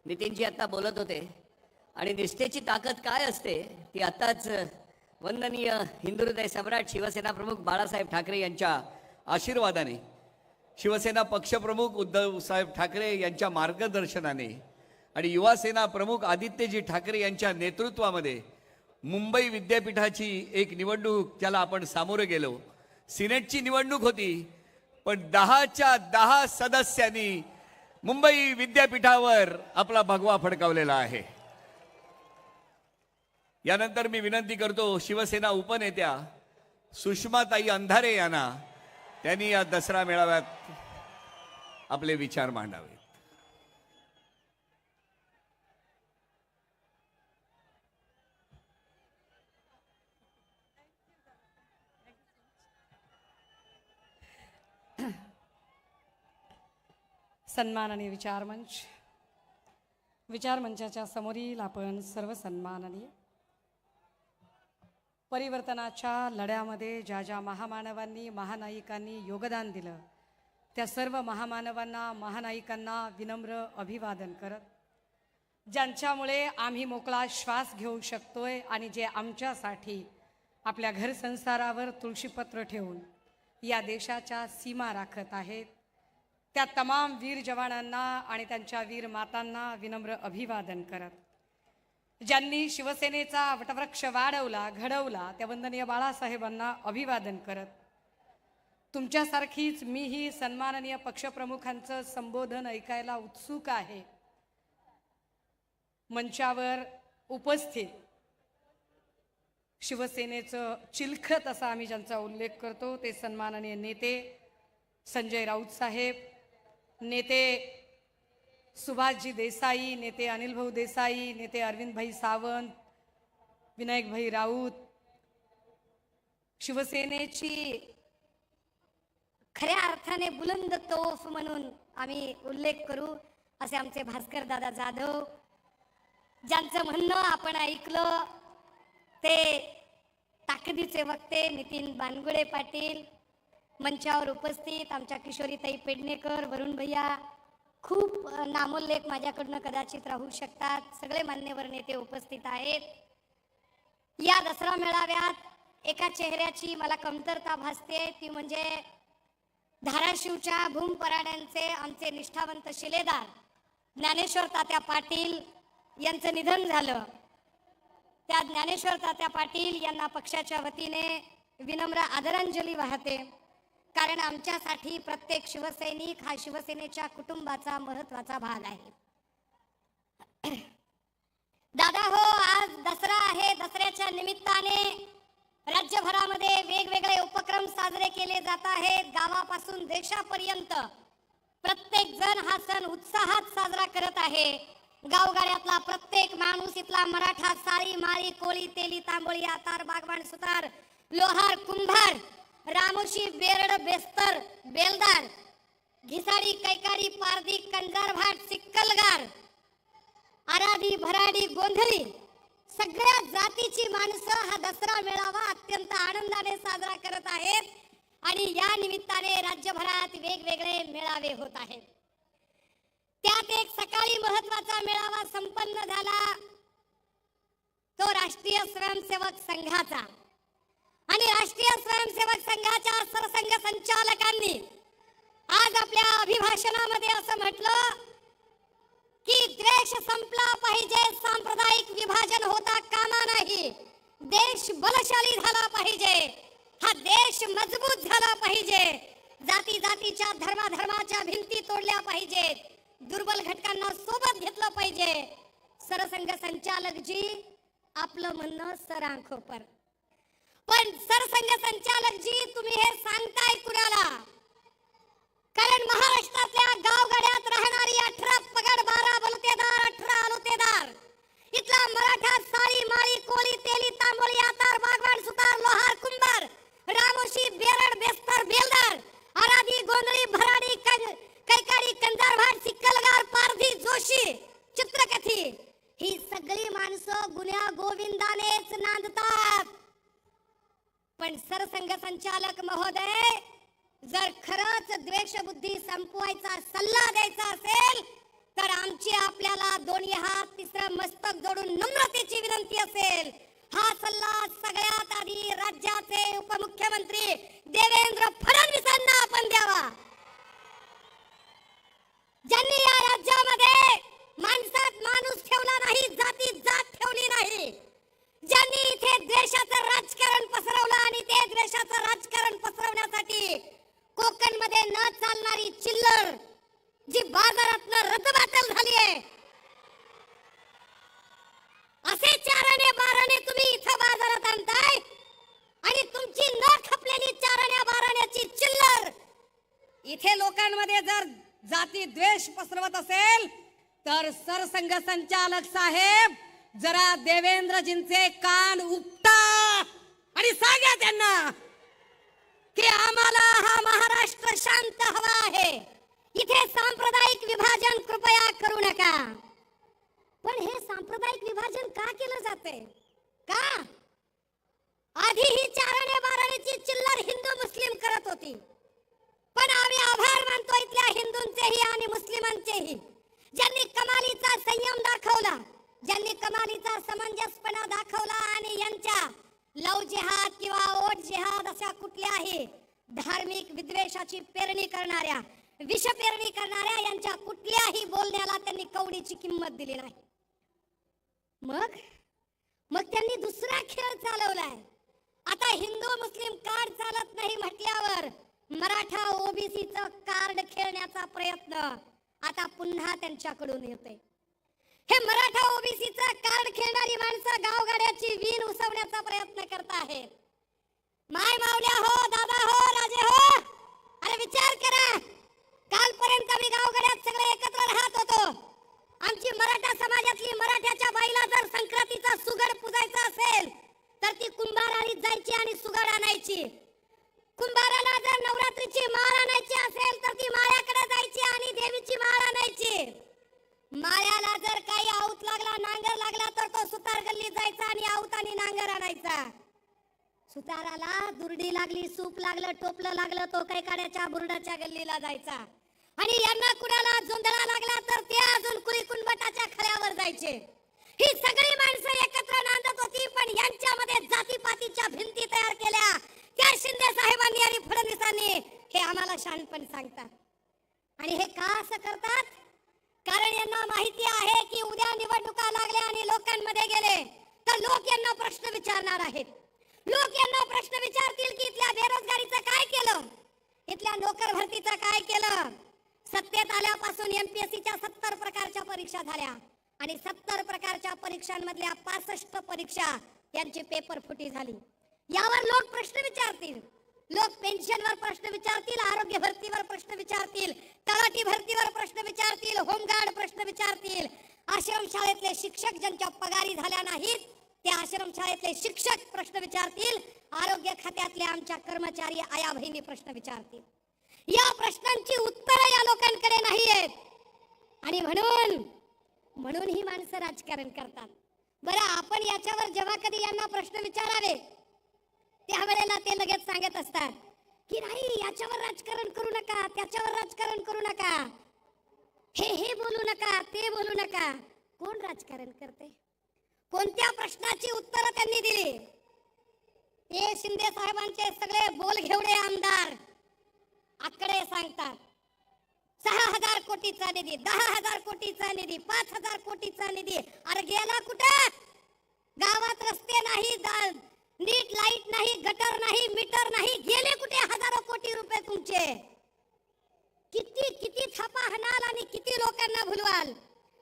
नितीनजी आता बोलत होते आणि निष्ठेची ताकद काय असते ती आताच वंदनीय हिंदू हृदय सम्राट शिवसेना प्रमुख बाळासाहेब ठाकरे यांच्या आशीर्वादाने, शिवसेना पक्षप्रमुख उद्धव साहेब ठाकरे यांच्या मार्गदर्शनाने आणि युवा सेना प्रमुख आदित्यजी ठाकरे यांच्या नेतृत्वामध्ये मुंबई विद्यापीठाची एक निवडणूक, त्याला आपण सामोरे गेलो. सिनेटची निवडणूक होती, पण 10च्या 10 सदस्यांनी मुंबई विद्यापीठावर आपला भगवा फडकावलेला आहे. यानंतर मी विनंती करतो शिवसेना उपनेत्या सुषमाताई अंधारे यांना, त्यांनी या दसरा मेळाव्यात आपले विचार मांडावे. सन्माननीय विचारमंचाच्या समोरील आपण सर्व सन्माननीय, परिवर्तनाच्या लढ्यामध्ये ज्या ज्या महामानवांनी महानायिकांनी योगदान दिलं त्या सर्व महामानवांना महानायिकांना विनम्र अभिवादन करत, ज्यांच्यामुळे आम्ही मोकळा श्वास घेऊ शकतोय आणि जे आमच्यासाठी आपल्या घरसंसारावर तुळशीपत्र ठेवून या देशाच्या सीमा राखत आहेत, त्या तमाम वीर जवानांना आणि त्यांच्या वीर मातांना विनम्र अभिवादन करत, ज्यांनी शिवसेनेचा वटवृक्ष वाढवला घडवला त्या वंदनीय बाळासाहेबांना अभिवादन करत, तुमच्यासारखीच मीही सन्माननीय पक्षप्रमुखांचं संबोधन ऐकायला उत्सुक आहे. मंचावर उपस्थित शिवसेनेचं चिलखत असा आम्ही ज्यांचा उल्लेख करतो ते सन्माननीय नेते संजय राऊत साहेब, नेते सुभाषजी देसाई, नेते अनिल भाऊ देसाई, नेते अरविंद भाई सावंत, विनायक भाई राऊत, शिवसेनेची खऱ्या अर्थाने बुलंद तोफ म्हणून आम्ही उल्लेख करू असे आमचे भास्कर दादा जाधव, ज्यांचं म्हणणं आपण ऐकलं ते ताकदीचे वक्ते नितीन बानगुडे पाटील, मंचावर उपस्थित आमच्या किशोरीताई पेडणेकर, वरुण भैया, खूप नामोल्लेख माझ्याकडनं कदाचित राहू शकतात, सगळे मान्यवर नेते उपस्थित आहेत. या दसरा मेळाव्यात एका चेहऱ्याची मला कमतरता भासते, ती म्हणजे धाराशिवच्या भूम पराड्यांचे आमचे निष्ठावंत शिलेदार ज्ञानेश्वर तात्या पाटील यांचं निधन झालं. त्या ज्ञानेश्वर तात्या पाटील यांना पक्षाच्या वतीने विनम्र आदरांजली वाहते, कारण आमच्यासाठी प्रत्येक शिवसैनिक हा शिवसेनेच्या कुटुंबाचा महत्त्वाचा भाग आहे. दादा हो, आज दसरा आहे. दसऱ्याच्या निमित्ताने राज्यभरामध्ये वेगवेगळे उपक्रम साजरे केले जात आहेत. गावापासून देशापर्यंत प्रत्येक जण हा सण उत्साहात साजरा करत आहे. गावगाड्यातला प्रत्येक माणूस, इथला मराठा, साळी, माळी, कोळी, तेली, तांबोळी, आतार, बागवान, सुतार, लोहार, कुंभार, रामोशी, बेरड, बेस्तर, बेलदार, घिसाडी, कैकाडी, पारधी, कंजारभाट, सिक्कलगार, आराधी, भराडी, गोंधळी, सगळ्या जातीची माणसं हा दसरा मेळावा अत्यंत आनंदाने साजरा करत आहेत आणि या निमित्ताने राज्यभरात वेगवेगळे मेळावे होत आहेत. त्यात एक सकाळी महत्त्वाचा मेळावा संपन्न झाला, तो राष्ट्रीय स्वयंसेवक संघाचा. आणि राष्ट्रीय स्वयंसेवक संघाच्या सरसंघ संचालकांनी आज आपल्या अभिभाषणामध्ये असं म्हटलं की द्वेष संपला पाहिजे, सांप्रदायिक विभाजन होता कामा नाही, देश बलशाली झाला पाहिजे, हा देश मजबूत झाला पाहिजे, जाती जातीच्या धर्माच्या भिंती तोडल्या पाहिजेत, दुर्बल घटकांना सोबत घेतलं पाहिजे. सरसंघ संचालक जी आपलं म्हणणं सरांखोपर, पण सरसंघ संचालक जी तुम्ही हे सांगताय कुणाला? कारण महाराष्ट्रातल्या गावगाड्यात राहणारी 18 पगड, 12 बलुतेदार, 18 अलुतेदार, इथला मराठा, साळी, माळी, कोळी, तेली, तांबोळी, आतार, बागवान, सुतार, लोहार, कुंभार, रामोशी, बेरड, बेस्तर, बेलदार, आराधी, गोंधळी, भराडी, कैकाडी, कंजारभाट, सिक्कलगार, पारधी, जोशी, चित्रकथी, ही सगळी माणसं गुन्ह्या गोविंदानेच नांदतात. पण सरसंघ संचालक महोदय, जर खरंच द्वेषबुद्धी संपवायचा सल्ला द्यायचा असेल तर आमची आपल्याला दोन्ही हात तिसरं मस्तक जोडून नम्रतेची विनंती असेल, हा सल्ला सगळ्यात आधी राज्याचे उपमुख्यमंत्री देवेंद्र फडणवीसांना आपण द्यावा, ज्यांनी या राज्यामध्ये माणसात माणूस ठेवला नाही, जातीत जात ठेवली नाही, ज्यांनी इथे द्वेषाचं राजकारण पसरवलं आणि ते द्वेषाचं राजकारण पसरवण्यासाठी कोकणमध्ये न चालणारी चिल्लर जी बाजारातनं रद्दबातल झाली आहे, असे चाराने बाराने तुम्ही इथं बाजारात आणताय आणि तुमची न खपलेली चाराण्या बाराण्याची चिल्लर इथे लोकांमध्ये जर जाती द्वेष पसरवत असेल तर सरसंघ संचालक साहेब जरा देवेंद्रजींचे कान उपटा आणि सांगा त्यांना की आम्हाला हा महाराष्ट्र शांत हवा आहे, इथे सांप्रदायिक विभाजन कृपया करू नका. पण हे सांप्रदायिक विभाजन का केलं जाते? का आधी ही चाराने बाराण्याची चिल्लर हिंदू मुस्लिम करत होती, पण आम्ही आभार मानतो इथल्या हिंदूंचेही आणि मुस्लिमांचेही, ज्यांनी कमालीचा संयम दाखवला, ज्यांनी कमालीचा समंजसपणा दाखवला आणि यांच्या लव जिहाद किंवा ओट जिहाद अशा कुठल्याही धार्मिक विद्वेषाची पेरणी करणाऱ्या, विष पेरणी करणाऱ्या यांच्या कुठल्याही बोलण्याला त्यांनी कवडीची किंमत दिली नाही. मग त्यांनी दुसरा खेळ चालवलाय. आता हिंदू मुस्लिम कार्ड चालत नाही म्हटल्यावर मराठा ओबीसीचं कार्ड खेळण्याचा प्रयत्न आता पुन्हा त्यांच्याकडून येतोय. हे मराठा ओबीसीचं कार्ड खेळणारी माणसं गावगाड्याची वीण उसवण्याचा प्रयत्न करत आहेत. माय मावल्या हो, दादा हो, राजे हो, अरे विचार करा, कालपर्यंत आम्ही गावगाड्यात सगळे एकत्र राहत होतो. आमची मराठा समाजातली मराठ्याच्या बाईला जर संक्रांतीचा सुगड पुजायचा असेल तर ती कुंभाराळीत जायची आणि सुगड आणायची. कुंभाराला जर नवरात्रीची माळ आणायची असेल तर ती माळ्याकडे जायची आणि देवीची माळ आणायची. माळ्याला जर काही आऊत लागला, नांगर लागला तर तो सुतार गल्ली जायचा आणि आऊत आणि नांगर आणायचा. सुताराला दुर्डी लागली, सूप लागलं, टोपलं लागलं, तो काही काड्याच्या बुरडाच्या गल्लीला जायचा. आणि यांना कुणाला जोंधळा लागला तर ते अजून कुळी कुणबटाच्या खळ्यावर जायचे. ही सगळी माणसं एकत्र नांदत होती, पण यांच्यामध्ये जातीपातीच्या भिंती तयार केल्या त्या शिंदे साहेबांनी आणि फडणवीसांनी. हे आम्हाला शहाणपण सांगतात. आणि हे का असं करतात? कारण यांना माहिती आहे की उद्या निवडणुका लागल्या आणि लोकांमध्ये गेले तर लोक यांना प्रश्न विचारणार आहेत. लोक यांना प्रश्न विचारतील की इथल्या बेरोजगारीचं काय केलं, इथल्या नोकर भरतीचं काय केलं. सत्तेत आल्यापासून एमपीएससीच्या 70 प्रकारच्या परीक्षा झाल्या आणि 70 प्रकारच्या परीक्षांमधल्या 65 परीक्षा यांची पेपर फुटी झाली. यावर लोक प्रश्न विचारतील. लोक पेन्शनवर प्रश्न विचारतील, आरोग्य भरतीवर प्रश्न विचारतील, तलाठी भरतीवर प्रश्न विचारतील, होमगार्ड प्रश्न विचारतील. आश्रमशाळेतले शिक्षक ज्यांच्या पगारी झाल्या नाहीत ते आश्रमशाळेतले शिक्षक प्रश्न विचारतील. आरोग्य खात्यातले आमच्या कर्मचारी आया बहिणी प्रश्न विचारतील. या प्रश्नांची उत्तरं या लोकांकडे नाही आहेत आणि म्हणून ही माणसं राजकारण करतात. बरं, आपण याच्यावर जेव्हा कधी यांना प्रश्न विचारावे त्यावेळेला ते लगेच सांगत असतात की नाही, याच्यावर राजकारण करू नका, त्याच्यावर राजकारण करू नका, हे बोलू नका, ते बोलू नका. कोण राजकारण करते? कोणत्या प्रश्नाची उत्तरं त्यांनी दिली? हे शिंदे साहेबांचे सगळे बोलघेवडे आमदार आकडे सांगतात. 6,000 कोटीचा निधी, 10,000 कोटीचा निधी, 5,000 कोटीचा निधी. अरे गेला कुठे? गावात रस्ते नाही, नीट लाईट नाही, गटर नाही, मीटर नाही, गेले कुठे हजारो कोटी रुपये तुमचे? किती थापा हाणाल आणि किती लोकांना भुलवाल,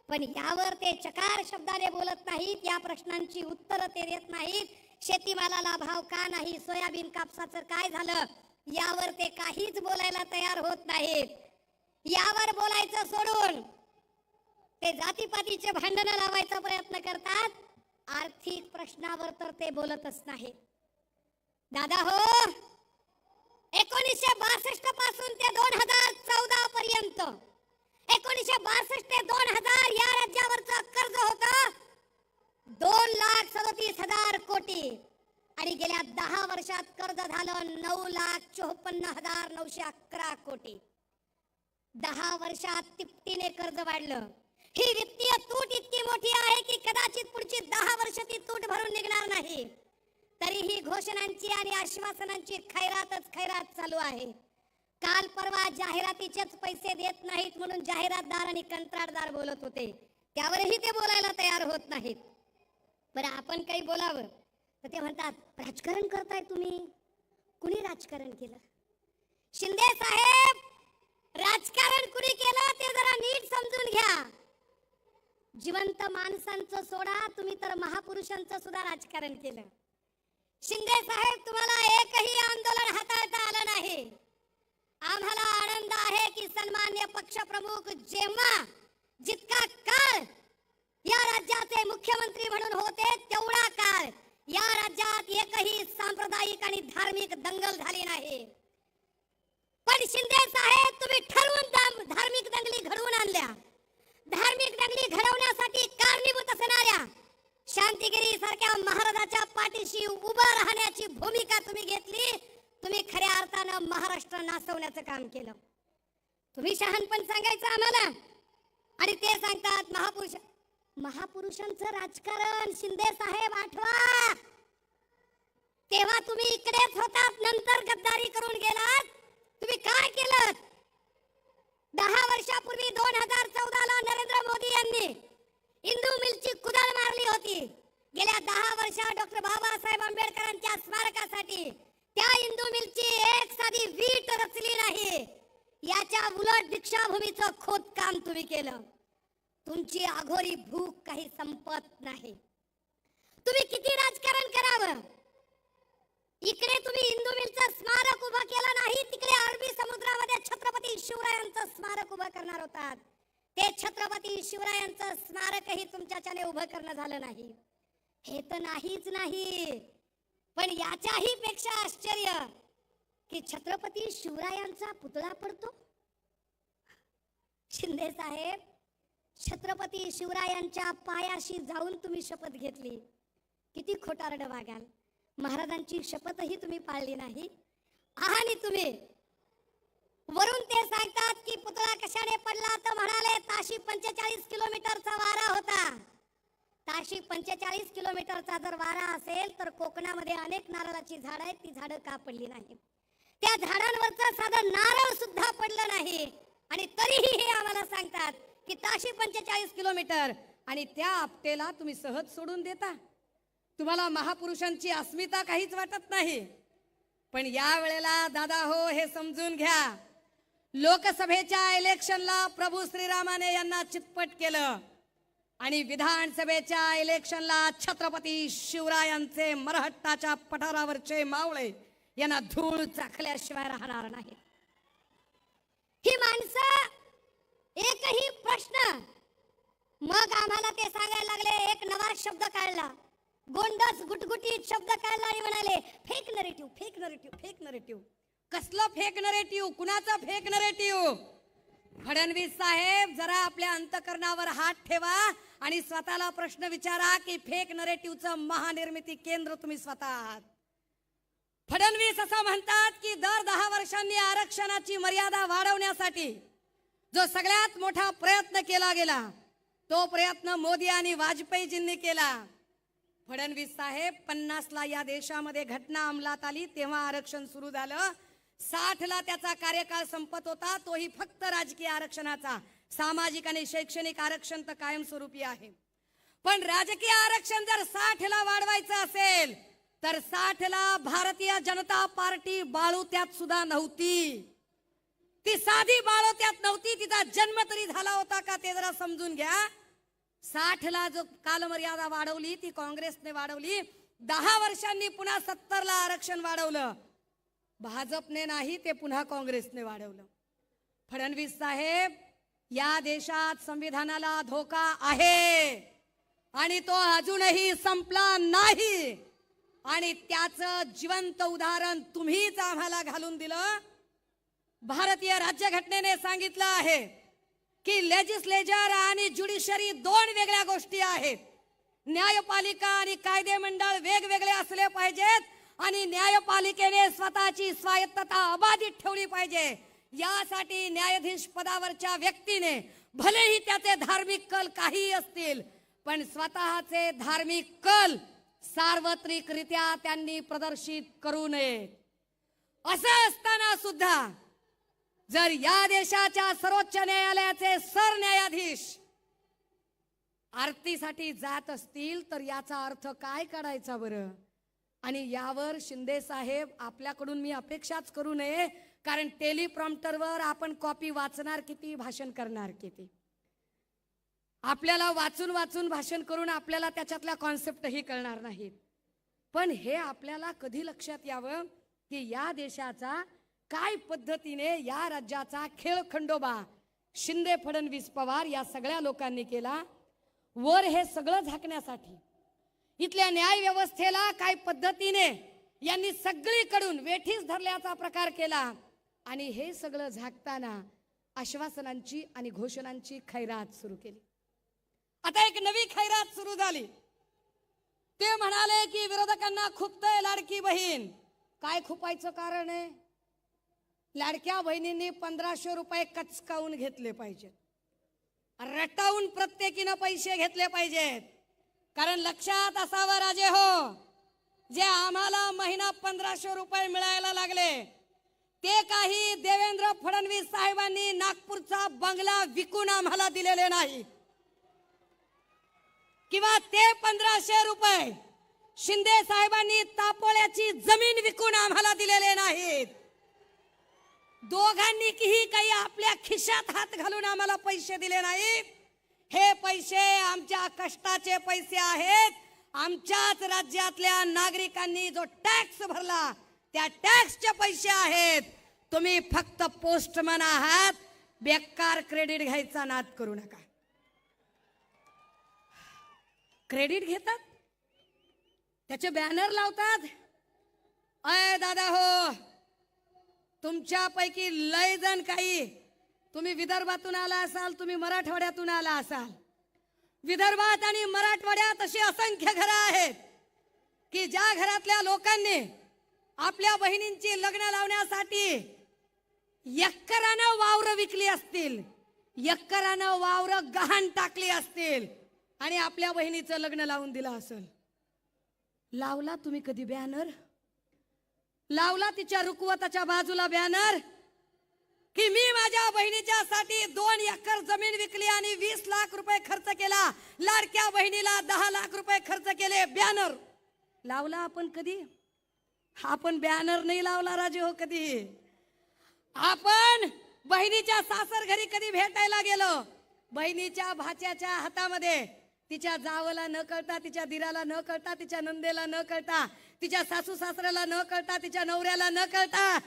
पण यावर ते चकार शब्दाने बोलत नाहीत. या प्रश्नांची उत्तरं ते देत नाहीत. शेतीमालाला भाव का नाही, सोयाबीन कापसाचं काय झालं, यावर ते काहीच बोलायला तयार होत नाहीत. यावर बोलायचं सोडून ते जातीपातीचे भांडणं लावायचा प्रयत्न करतात. आर्थिक प्रश्नावर तर ते बोलतच नाही. दादा हो, 1962 पासून ते 2014 पर्यंत, 1962 ते 2000 या राज्यावरचं कर्ज होतं 2,37,000 कोटी आणि गेल्या 10 वर्षात कर्ज झालं 9,54,911 कोटी. 10 वर्षात तिपटीने कर्ज वाढलं. ही वित्तीय तूट इतकी मोठी आहे की कदाचित पुढची 10 वर्ष ती तूट भरून निघणार नाही. तरीही घोषणांची आणि आश्वासनांची खैरातच खैरात चालू आहे. काल परवा जाहिरातीचेच पैसे देत नाहीत म्हणून जाहिरातदार आणि कंत्राटदार बोलत होते, त्यावरही ते बोलायला तयार होत नाहीत. बरं आपण काही बोलावं तर ते म्हणतात राजकारण करताय तुम्ही. कुणी राजकारण केलं? शिंदे साहेब, राजकारण कुणी केलं ते जरा नीट समजून घ्या. जिवंत माणसांचं सोडा, तुम्ही तर महापुरुषांचं सुद्धा राजकारण केलं. शिंदे साहेब, तुम्हाला एकही आंदोलन हाताळता आलं नाही. आम्हाला आनंद आहे की सन्मान्य पक्षप्रमुख जेव्हा जितका काळ या राज्याचे मुख्यमंत्री म्हणून होते तेवढा काळ या राज्यात एकही सांप्रदायिक आणि धार्मिक दंगल झाली नाही. पण शिंदे साहेब, तुम्ही ठरवून धार्मिक दंगली घडवून आणल्या. धार्मिक दंगली घडवण्यासाठी कारणीभूत असणाऱ्या शांतिगिरी सारख्या महाराजाच्या पाठीशी उभं राहण्याची भूमिका तुम्ही घेतली. तुम्ही खऱ्या अर्थानं महाराष्ट्र नासवण्याचं काम केलं. तुम्ही शहाणपण सांगायचं आम्हाला आणि ते सांगतात महापुरुषांचं राजकारण. शिंदे साहेब आठवा, तेव्हा तुम्ही इकडेच होतात, नंतर गद्दारी करून गेलात. तुम्ही काय केलं? 10 वर्षापूर्वी 2014 ला नरेंद्र मोदी यांनी इंदू मिलची कुदळ मारली होती. गेल्या 10 वर्षात डॉक्टर बाबासाहेब आंबेडकरांच्या स्मारकासाठी त्या इंदू मिलची एक साधी वीट रचली नाही. याच्या उलट दीक्षाभूमीचं खोदकाम तुम्ही केलं. तुमची अघोरी भूक काही संपत नाही. तुम्ही किती राजकारण करावं? इकडे तुम्ही इंदू मिलचं स्मारक उभं केलं नाही, तिकडे अरबी समुद्रामध्ये छत्रपती शिवरायांचं स्मारक उभं करणार होतात. ते छत्रपती शिवरायांचं स्मारकही तुमच्याच्याने उभं करणं झालं नाही. हे तर नाहीच नाही, पण याच्याही पेक्षा आश्चर्य की छत्रपती शिवरायांचा पुतळा पडतो. शिंदे साहेब, छत्रपती शिवरायांच्या पायाशी जाऊन तुम्ही शपथ घेतली. किती खोटारडं वागाल. महाराजांची शपथही तुम्ही पाळली नाही. आणि तुम्ही वरून ते सांगतात की पुतळा कशाने पडला, तर म्हणाले ताशी 45 किलोमीटरचा वारा होता. ताशी 45 किलोमीटरचा जर वारा असेल तर कोकणामध्ये अनेक नारळाची झाडं आहेत, ती झाडं का पडली नाही? त्या झाडांवरचं साधं नारळ सुद्धा पडलं नाही. आणि तरीही हे आम्हाला सांगतात की ताशी 45 किलोमीटर, आणि त्या आपटेला तुम्ही सहज सोडून देता. तुम्हाला महापुरुषांची अस्मिता काहीच वाटत नाही. पण या वेळेला दादा हो, हे समजून घ्या, लोकसभेच्या इलेक्शनला प्रभू श्रीरामाने यांना चितपट केलं आणि विधानसभेच्या इलेक्शनला छत्रपती शिवरायांचे मरहट्टाच्या पठारावरचे मावळे यांना धूळ चाखल्याशिवाय राहणार नाही. ही माणसं एकही प्रश्न, मग आम्हाला ते सांगायला लागले. एक नवा शब्द काढला, गोंडस गुटगुटीत शब्द काढला आणि म्हणाले fake narrative, fake narrative, fake narrative. कसलं फेक नरेटिव्ह? कुणाचं फेक नरेटिव्ह? फडणवीस साहेब, जरा आपल्या अंतकरणावर हात ठेवा आणि स्वतःला प्रश्न विचारा की फेक नरेटिव्हचं महानिर्मिती केंद्र तुम्ही स्वतः आहात. फडणवीस असं म्हणतात की दर 10 वर्षांनी आरक्षणाची मर्यादा वाढवण्यासाठी जो सगळ्यात मोठा प्रयत्न केला गेला तो प्रयत्न मोदी आणि वाजपेयीजींनी केला. फडणवीस साहेब, 50 ला या देशामध्ये घटना अंमलात आली तेव्हा आरक्षण सुरू झालं. 60 ला त्याचा कार्यकाळ संपत होता, तोही फक्त राजकीय आरक्षणाचा. सामाजिक आणि शैक्षणिक आरक्षण तर कायमस्वरूपी आहे. पण राजकीय आरक्षण जर 60 ला वाढवायचं असेल तर 60 ला भारतीय जनता पार्टी बाळोत्यात सुद्धा नव्हती. ती साधी बाळोत्यात नव्हती, तिचा जन्म तरी झाला होता का ते जरा समजून घ्या. 60 ला जो कालमर्यादा वाढवली ती काँग्रेसने वाढवली. 10 वर्षांनी पुन्हा 70 ला आरक्षण वाढवलं. भाजपने नाही, ते पुन्हा काँग्रेसने वाढवलं. फडणवीस साहेब, या देशात संविधानाला धोका आहे आणि तो अजूनही संपला नाही. आणि त्याचं जिवंत उदाहरण तुम्हीच आम्हाला घालून दिलं. भारतीय राज्यघटनेने सांगितलं आहे की लेजिस्लेचर आणि ज्युडिशरी 2 वेगळ्या गोष्टी आहेत. न्यायपालिका आणि कायदे मंडळ वेगवेगळे असले पाहिजेत आणि न्यायपालिकेने स्वतःची स्वायत्तता अबाधित ठेवली पाहिजे. यासाठी न्यायाधीश पदावरच्या व्यक्तीने भलेही त्याचे धार्मिक कल काही असतील, पण स्वतःचे धार्मिक कल सार्वत्रिकरित्या त्यांनी प्रदर्शित करू नये. असं असताना सुद्धा जर या देशाच्या सर्वोच्च न्यायालयाचे सरन्यायाधीश आरतीसाठी जात असतील तर याचा अर्थ काय काढायचा बरं? आणि यावर शिंदे साहेब आपल्याकडून मी अपेक्षाच करू नये, कारण टेलिप्रॉम्प्टरवर आपण कॉपी वाचणार किती, भाषण करणार किती. आपल्याला वाचून वाचून भाषण करून आपल्याला त्याच्यातल्या कॉन्सेप्टही कळणार नाहीत. पण हे आपल्याला कधी लक्षात यावं की या देशाचा काय पद्धतीने या राज्याचा खेळखंडोबा शिंदे, फडणवीस, पवार या सगळ्या लोकांनी केला. वर हे सगळं झाकण्यासाठी इथल्या न्याय व्यवस्थेला काय पद्धतीने यांनी सगळीकडून वेठीस धरल्याचा प्रकार केला. आणि हे सगळं झाकताना आश्वासनांची आणि घोषणांची खैरात सुरू केली. आता एक नवी खैरात सुरू झाली. ते म्हणाले की विरोधकांना खुपतंय लाडकी बहीण. काय खुपायचं कारण आहे? लाडक्या बहिणींनी 1500 रुपये कचकावून घेतले पाहिजेत, रटावून प्रत्येकीनं पैसे घेतले पाहिजेत. कारण लक्षात असावं राजे हो, जे आम्हाला महिना 1500 रुपये मिळायला लागले ते काही देवेंद्र फडणवीस साहेबांनी नागपूरचा बंगला विकून आम्हाला दिलेले नाही, किंवा ते 1500 रुपये शिंदे साहेबांनी तापोळ्याची जमीन विकून आम्हाला दिलेले नाहीत. दोघांनीही काही आपल्या खिशात हात घालून आम्हाला पैसे दिले नाही. हे पैसे आमच्या कष्टाचे पैसे आहेत. आमच्याच राज्यातल्या नागरिकांनी जो टॅक्स भरला त्या टॅक्सचे पैसे आहेत. तुम्ही फक्त पोस्टमन आहात, बेकार क्रेडिट घ्यायचा नाद करू नका. क्रेडिट घेतात, त्याचे बॅनर लावतात. अय दादा हो, तुमच्यापैकी लय जण काही तुम्ही विदर्भातून आला असाल, तुम्ही मराठवाड्यातून आला असाल. विदर्भात आणि मराठवाड्यात अशी असंख्य घरं आहेत की ज्या घरातल्या लोकांनी आपल्या बहिणींची लग्न लावण्यासाठी एकरानं वावर विकली असतील, एकरानं वावर गहाण टाकली असतील आणि आपल्या बहिणीचं लग्न लावून दिलं असेल. लावला तुम्ही कधी बॅनर? लावला तिच्या रुकवताच्या बाजूला बॅनर की मी माझ्या बहिणीच्या साठी 2 एकर जमीन विकली आणि 20 लाख रुपये खर्च केला, लाडक्या बहिणीला 10 लाख रुपये खर्च केले? बॅनर लावला आपण कधी? आपण बॅनर नाही लावला राजे हो कधी. आपण बहिणीच्या सासर घरी कधी भेटायला गेलो, बहिणीच्या भाच्याच्या हातामध्ये तिच्या जावला न कळता, तिच्या दिराला न कळता, तिच्या नंदेला न कळता, तिच्या सासू सासऱ्याला न कळता, तिच्या नवऱ्याला न कळता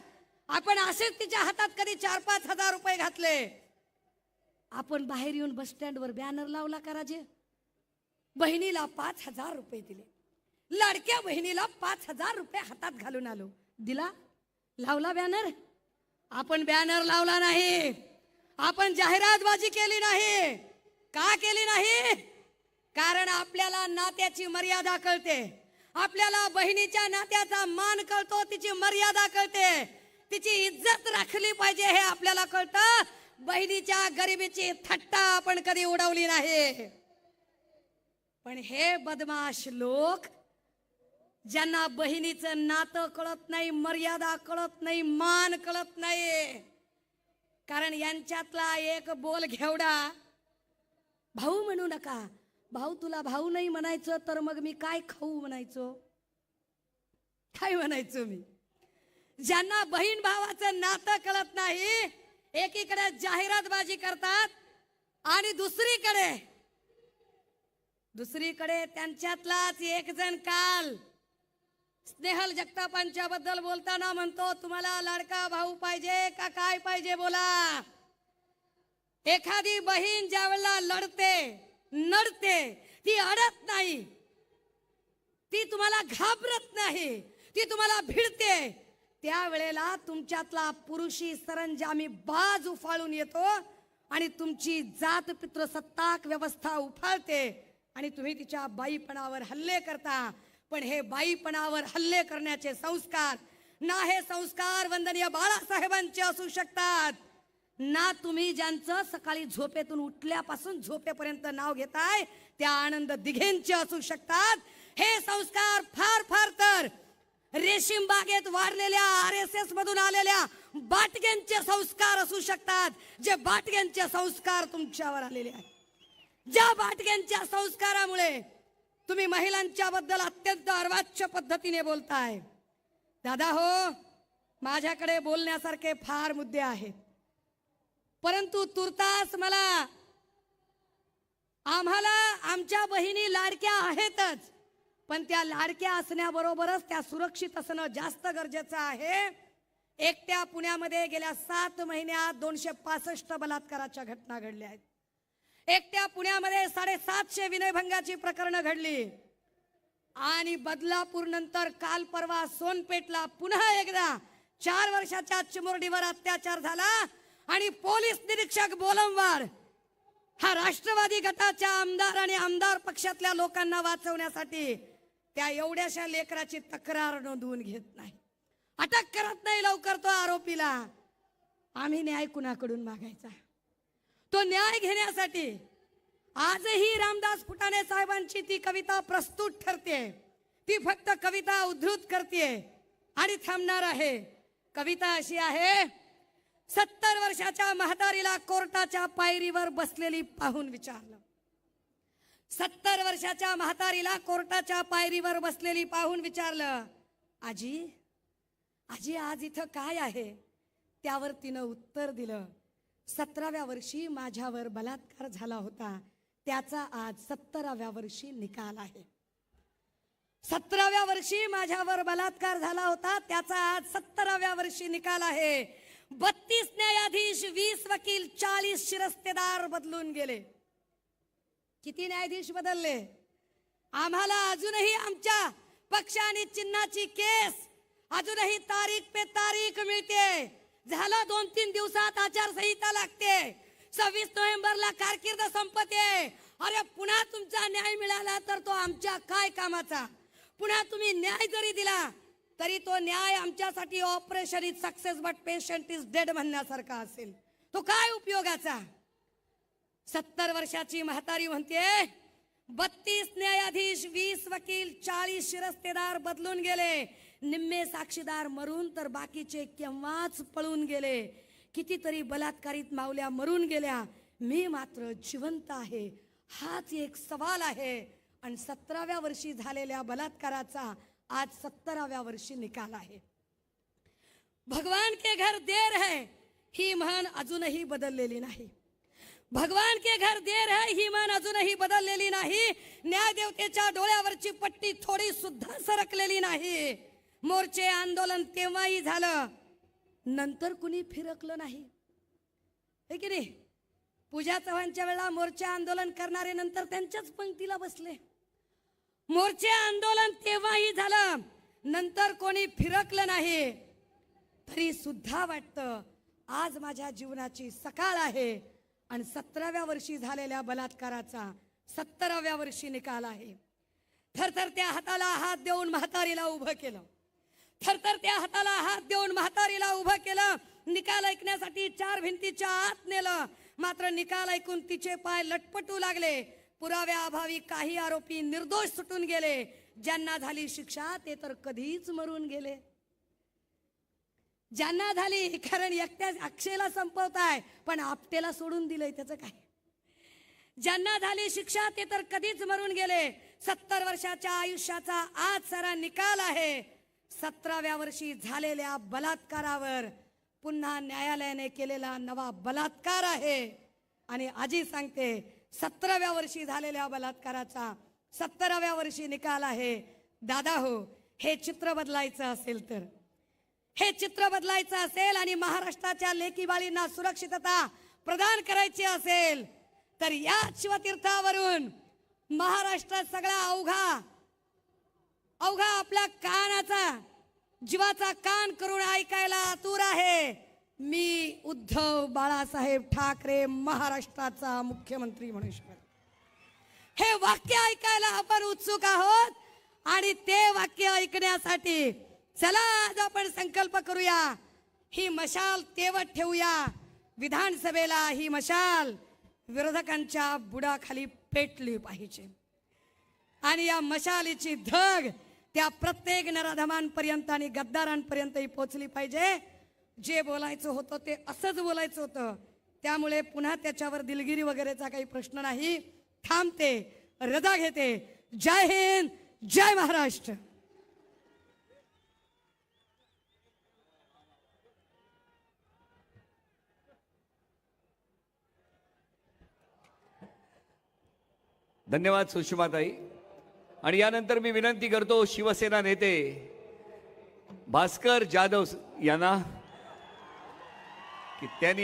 आपण असेच तिच्या हातात कधी 4-5 हजार रुपये घातले. आपण बाहेर येऊन बस स्टँडवर बॅनर लावला का राजे? बहिणीला 5000 रुपये दिले, लाडक्या बहिणीला 5000 रुपये हातात घालून आलो. दिला? लावला बॅनर? आपण बॅनर लावला नाही. आपण जाहिरातबाजी केली नाही. का केली नाही? कारण आपल्याला नात्याची मर्यादा कळते, आपल्याला बहिणीच्या नात्याचा मान कळतो, तिची मर्यादा कळते, तिची इज्जत राखली पाहिजे हे आपल्याला कळतं. बहिणीच्या गरिबीची थट्टा आपण कधी उडवली नाही. पण हे बदमाश लोक ज्यांना बहिणीचं नातं कळत नाही, मर्यादा कळत नाही, मान कळत नाही, कारण यांच्यातला एक बोल घेवडा, भाऊ म्हणू नका. भाऊ तुला भाऊ नाही म्हणायचं तर मग मी काय खाऊ म्हणायचो? काय म्हणायचो मी? ज्यांना बहीण भावाचं नातं कळत नाही, एकीकडे जाहिरातबाजी करतात आणि दुसरीकडे त्यांच्यातलाच एक जण काल स्नेहल जगतापांच्या बद्दल बोलताना म्हणतो, तुम्हाला लाडका भाऊ पाहिजे का काय पाहिजे बोला. एखादी बहीण ज्यावेळेला नडते ती अडत नाही, ती तुम्हाला घाबरत नाही, ती तुम्हाला भिडते, त्यावेळेला तुमच्यातला पुरुषी सरंजामी बाज उफाळून येतो आणि तुमची जात पितृसत्ताक व्यवस्था उफाळते आणि तुम्ही तिच्या बाईपणावर हल्ले करता. पण हे बाईपणावर हल्ले करण्याचे संस्कार ना हे संस्कार वंदनीय बाळासाहेबांचे असू शकतात, ना तुम्ही ज्यांचं सकाळी झोपेतून उठल्यापासून झोपेपर्यंत नाव घेताय त्या आनंद दिघेंचे असू शकतात. हे संस्कार फार फार तर रेशीम बागेत वाढलेल्या RSS मधून आलेल्या बाटग्यांचे संस्कार असू शकतात, जे बाटग्यांचे संस्कार तुमच्यावर आलेले आहेत. ज्या बाटग्यांच्या संस्कारामुळे तुम्ही महिलांच्या बद्दल अत्यंत अर्वाच्य पद्धतीने बोलताय. दादा हो, माझ्याकडे बोलण्यासारखे फार मुद्दे आहेत, परंतु तुर्तास आम्हाला आमच्या बहिणी लाडक्या आहेतच, पण त्या लाडक्या असण्याबरोबरच त्या सुरक्षित असणं जास्त गरजेचं आहे. एकट्या पुण्यामध्ये गेल्या 7 महिन्यात 265 बलात्काराच्या घटना घडल्या आहेत. एकट्या पुण्यामध्ये 750 विनयभंगाची प्रकरणं घडली. आणि बदलापूर नंतर काल परवा सोनपेठला पुन्हा एकदा 4 वर्षाच्या चिमुरडीवर अत्याचार झाला. आणि पोलीस निरीक्षक बोलमवार हा राष्ट्रवादी गटाच्या आमदार आणि आमदार पक्षातल्या लोकांना वाचवण्यासाठी त्या एवढ्याशा लेकराची तक्रार नोंदवून घेत नाही, अटक करत नाही लवकर तो आरोपीला. आम्ही न्याय कुणाकडून मागायचा? तो न्याय घेण्यासाठी आजही रामदास फुटाणे साहेबांची ती कविता प्रस्तुत ठरते. ती फक्त कविता उद्धृत करते आणि थांबणार आहे. कविता अशी आहे: 70 वर्षाच्या म्हातारीला कोर्टाच्या पायरीवर बसलेली पाहून विचारलं. 70 वर्षाच्या म्हातारीला कोर्टाच्या पायरीवर बसलेली पाहून विचारलं, आजी आजी आज इथं काय आहे? त्यावर तिनं उत्तर दिलं, 17व्या वर्षी माझ्यावर बलात्कार झाला होता, त्याचा आज 17व्या वर्षी निकाल आहे. 17व्या वर्षी माझ्यावर बलात्कार झाला होता, त्याचा आज 17व्या वर्षी निकाल आहे. 32 न्यायाधीश, 20 वकील, 40 शिरस्तेदार बदलून गेले. किती न्यायाधीश बदलले? आम्हाला अजूनही आमच्या पक्ष आणि चिन्हाची केस अजूनही तारीख पे तारीख मिळते. झालं 2-3 दिवसात आचारसंहिता लागते. 26 नोव्हेंबरला कारकीर्द संपते. अरे पुन्हा तुमचा न्याय मिळाला तर तो आमच्या काय कामाचा? पुन्हा तुम्ही न्याय जरी दिला तरी तो न्याय आमच्यासाठी operation is success but patient is dead म्हणण्यासारखा असेल. तो काय उपयोगाचा? 70 वर्षाची म्हातारी म्हणते 32 न्यायाधीश, 20 वकील, 40 शिरस्तेदार बदलून गेले. निम्मे साक्षीदार मरून तर बाकीचे केव्हाच पळून गेले. कितीतरी बलात्कारित मावल्या मरून गेल्या, मी मात्र जिवंत आहे. हाच एक सवाल आहे. आणि 17व्या वर्षी झालेल्या बलात्काराचा आज 17व्या वर्षी निकाल आहे. भगवान के घर देर है ही म्हण अजूनही बदललेली नाही. भगवान के घर देर है ही म्हण अजूनही बदललेली नाही. न्यायदेवतेच्या डोळ्यावरची पट्टी थोडी सुद्धा सरकलेली नाही. मोर्चे आंदोलन तेव्हाही झालं, नंतर कुणी फिरकलं नाही, हे की नाही? पूजा चव्हाणच्या वेळेला मोर्चे आंदोलन करणारे नंतर त्यांच्याच पंक्तीला बसले. मोर्चे आंदोलन तेव्हाही झालं, नंतर कोणी फिरकलं नाही. तरी सुद्धा वाटतं आज माझ्या जीवनाची सकाळ आहे आणि 17व्या वर्षी झालेल्या बलात्काराचा 17व्या वर्षी निकाल आहे. थरथरत्या हाताला हात देऊन म्हातारीला उभं केलं. थरथरत्या हाताला हात देऊन म्हातारीला उभं केलं. निकाल ऐकण्यासाठी 4 भिंतीच्या आत नेलं. मात्र निकाल ऐकून तिचे पाय लटपटू लागले. पुराव्याअभावी काही आरोपी निर्दोष सुटून गेले. ज्यांना झाली शिक्षा ते तर कधीच मरून गेले. ज्यांना झाली, कारण एकट्या अक्षयला संपवताय पण आपटेला सोडून दिलंय, त्याचं काय? ज्यांना झाली शिक्षा ते तर कधीच मरून गेले. 70 वर्षाच्या आयुष्याचा आज सारा निकाल आहे. 17व्या वर्षी झालेल्या बलात्कारावर पुन्हा न्यायालयाने केलेला नवा बलात्कार आहे. आणि आजी सांगते 17व्या वर्षी झालेल्या बलात्काराचा 17व्या वर्षी निकाल आहे. दादा हो, हे चित्र बदलायचं असेल तर, हे चित्र बदलायचं असेल आणि महाराष्ट्राच्या लेकी बाळींना सुरक्षितता प्रदान करायची असेल तर या शिवतीर्थावरून महाराष्ट्रात सगळा अवघा आपल्या कानाचा, जीवाचा कान करून ऐकायला आतुर आहे. मी उद्धव बाळासाहेब ठाकरे महाराष्ट्राचा मुख्यमंत्री म्हणू शकतो. हे वाक्य ऐकायला आपण उत्सुक आहोत आणि ते वाक्य ऐकण्यासाठी चला आज आपण संकल्प करूया, ही मशाल तेवत ठेवूया विधानसभेला, ही मशाल विरोधकांच्या बुडाखाली पेटली पाहिजे आणि या मशालीची धग त्या प्रत्येक नराधमांपर्यंत आणि गद्दारांपर्यंतही पोचली पाहिजे. जे बोलायचं होतं ते असंच बोलायचं होतं, त्यामुळे पुन्हा त्याच्यावर दिलगिरी वगैरेचा काही प्रश्न नाही. थांबते, रजा घेते. जय हिंद, जय महाराष्ट्र. धन्यवाद सुषमाताई. आणि यानंतर मी विनंती करतो शिवसेना नेते भास्कर जाधव यांना की त्यांनी